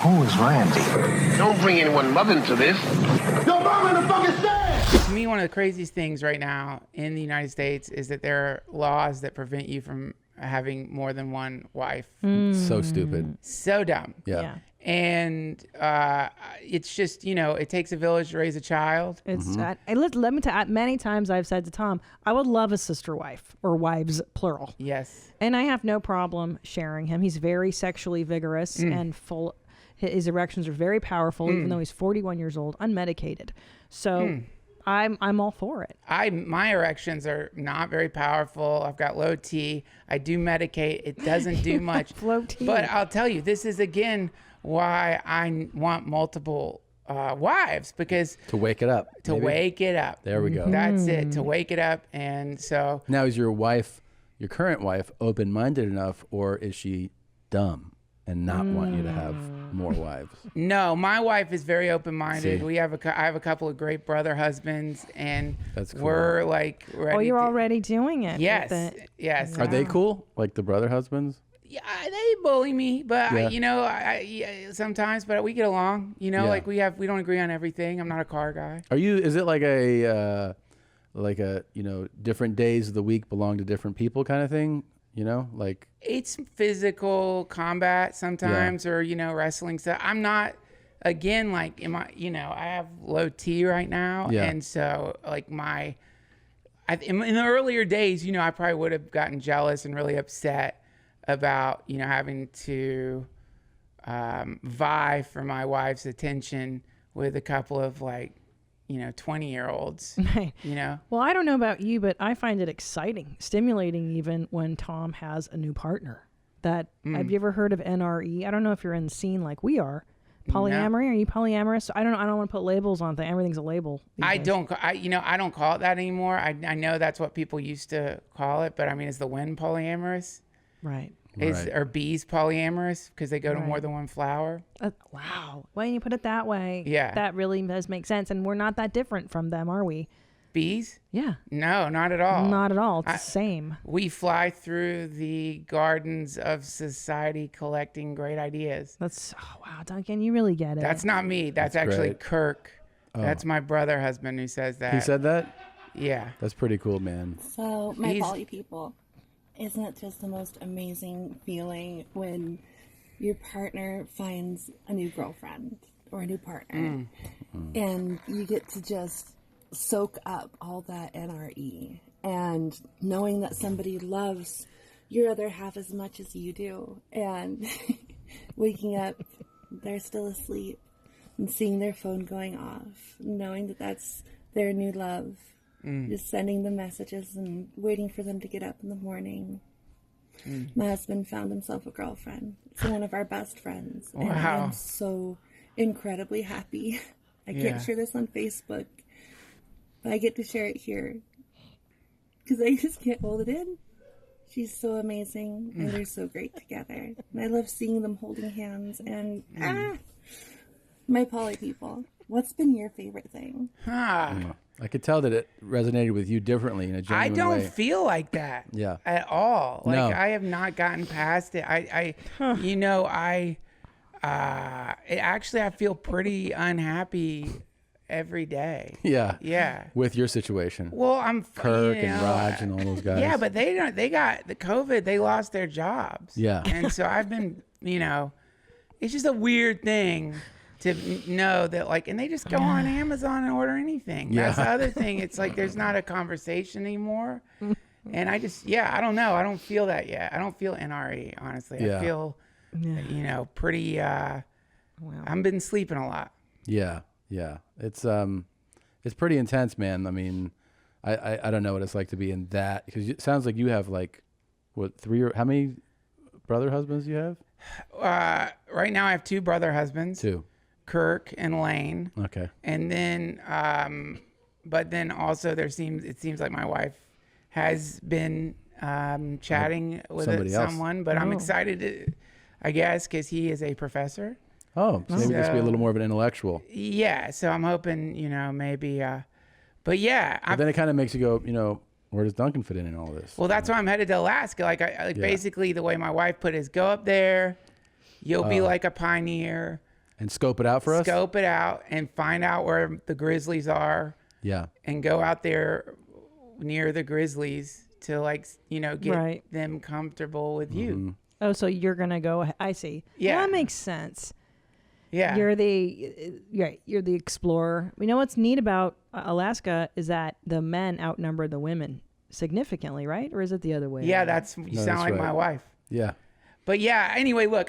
Who is Randy? Don't bring anyone mother into this. Yo, mom in the fucking stand! To me, one of the craziest things right now in the United States is that there are laws that prevent you from having more than one wife. So stupid. So dumb. Yeah. And it's just, it takes a village to raise a child. It's let me tell you, many times I've said to Tom, I would love a sister wife or wives, plural. Yes. And I have no problem sharing him. He's very sexually vigorous and full. His erections are very powerful, even though he's 41 years old, unmedicated. So I'm all for it. My erections are not very powerful. I've got low T. I do medicate. It doesn't do much. Low T. But I'll tell you, this is again why I want multiple wives, because To wake it up. to maybe? wake it up. There we go. That's it. To wake it up. And so Now, is your wife, your current wife, open-minded enough, or is she dumb and not want you to have more wives? no, my wife is very open-minded. See? I have a couple of great brother husbands, and That's cool. we're like ready. Oh, you're to- already doing it. Yes, with it. yes. Are they cool? Like the brother husbands? Yeah, they bully me, but Yeah. I sometimes, but we get along. Yeah. Like we don't agree on everything. I'm not a car guy. Is it like a different days of the week belong to different people kind of thing? Like, It's physical combat sometimes, or wrestling stuff. I'm not. Again, like I have low T right now, Yeah. and so like in the earlier days, I probably would have gotten jealous and really upset about having to vie for my wife's attention with a couple of 20-year-olds. Right. Well, I don't know about you, but I find it exciting, stimulating even when Tom has a new partner. Have you ever heard of NRE? I don't know if you're in the scene like we are. Polyamory? No. Are you polyamorous? I don't know. I don't want to put labels on things. Everything's a label. I don't call it that anymore. I know that's what people used to call it, but I mean, is the wind polyamorous? Right. Are bees polyamorous because they go to more than one flower? Wow. When you put it that way, Yeah. that really does make sense. And we're not that different from them, are we? Bees? Yeah. No, not at all. Not at all. It's the same. We fly through the gardens of society collecting great ideas. Wow, Duncan, you really get it. That's not me. That's actually great. Kirk. That's my brother husband who says that. he said that? Yeah. That's pretty cool, man. So, my He's- poly people, isn't it just the most amazing feeling when your partner finds a new girlfriend or a new partner and you get to just soak up all that NRE and knowing that somebody loves your other half as much as you do, and waking up, they're still asleep, and seeing their phone going off, knowing that that's their new love. Just sending them messages and waiting for them to get up in the morning. My husband found himself a girlfriend. It's one of our best friends. And Wow. I'm so incredibly happy. I Yeah. can't share this on Facebook, but I get to share it here. Because I just can't hold it in. She's so amazing, and they're so great together. And I love seeing them holding hands. And my poly people, what's been your favorite thing? I could tell that it resonated with you differently in a I genuine don't way. feel like that. Yeah. At all. Like No. I have not gotten past it. I feel pretty unhappy every day. Yeah. Yeah. With your situation. Well, I'm Kirk you and know, Raj and all those guys. Yeah, but they got the COVID. They lost their jobs. Yeah. And so I've been, it's just a weird thing to know that and they just go on Amazon and order anything. Yeah. That's the other thing. It's like there's not a conversation anymore. And I just, I don't know. I don't feel that yet. I don't feel NRE, honestly. Yeah. I feel, pretty, I've been sleeping a lot. Yeah. Yeah. It's pretty intense, man. I mean, I don't know what it's like to be in that, because it sounds like you have how many brother husbands do you have? Right now I have 2 brother husbands. 2. Kirk and Lane. Okay. And then, but then also it seems like my wife has been chatting with Somebody else. someone, but I'm excited, I guess, because he is a professor. Oh, so maybe this will be a little more of an intellectual. Yeah, so I'm hoping, maybe, but yeah. But then it kind of makes you go, where does Duncan fit in all this? Well, that's why I'm headed to Alaska. Basically the way my wife put it is, go up there, you'll be like a pioneer. And scope it out for us? Scope it out and find out where the grizzlies are. Yeah. And go out there near the grizzlies to like, you know, get them comfortable with you. Oh, so you're going to go. I see. Yeah. Well, that makes sense. Yeah. You're the explorer. You know what's neat about Alaska is that the men outnumber the women significantly, right? Or is it the other way? Yeah, you sound like my wife. Yeah. But yeah, anyway, look,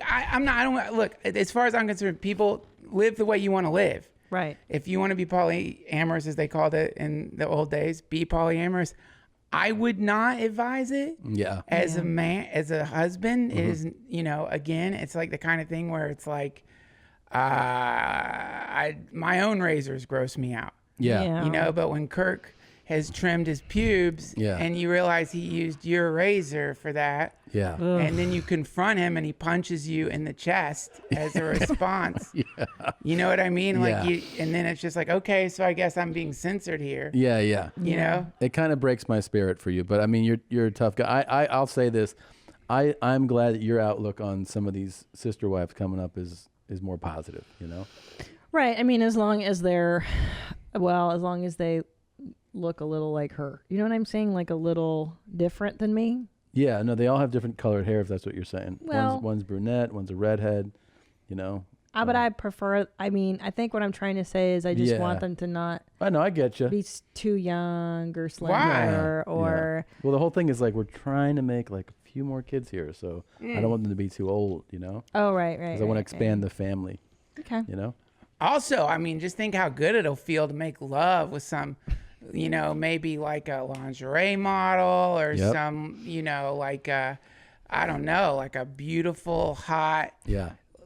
look, as far as I'm concerned, people live the way you want to live. Right. If you want to be polyamorous, as they called it in the old days, be polyamorous. I would not advise it. Yeah. As a man, as a husband, it is, you know, again, it's like the kind of thing where it's like, my own razors gross me out. Yeah. You know, but when Kirk has trimmed his pubes and you realize he used your razor for that. Yeah. And then you confront him and he punches you in the chest as a response. You know what I mean? Like and then it's just like, okay, so I guess I'm being censored here. Yeah, yeah. You know? It kind of breaks my spirit for you, but I mean you're a tough guy. I'll say this. I'm glad that your outlook on some of these sister wives coming up is more positive, you know? Right. I mean, as long as they look a little like her. You know what I'm saying? Like a little different than me. Yeah, no, they all have different colored hair, if that's what you're saying. Well, one's brunette, one's a redhead, you know. But I prefer, I mean, I think what I'm trying to say is I just want them to not I know, I get you. be too young or slender or... Well, the whole thing is like we're trying to make like a few more kids here, so I don't want them to be too old, you know? Oh, right. Because I want to expand the family. Okay. You know? Also, I mean, just think how good it'll feel to make love with some... You know, maybe like a lingerie model or some, you know, like I don't know, like a beautiful, hot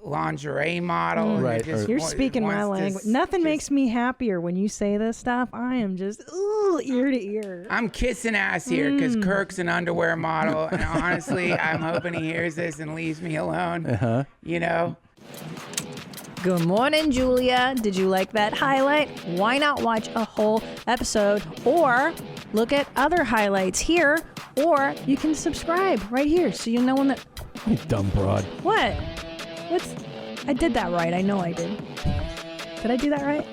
lingerie model. Right. You're speaking my language. Nothing makes me happier when you say this stuff. I am just ear to ear. I'm kissing ass here because Kirk's an underwear model. And honestly, I'm hoping he hears this and leaves me alone. You know? Good morning, Julia. Did you like that highlight? Why not watch a whole episode or look at other highlights here, or you can subscribe right here so you'll know when that... You dumb broad. What? I did that right. I know I did. Did I do that right?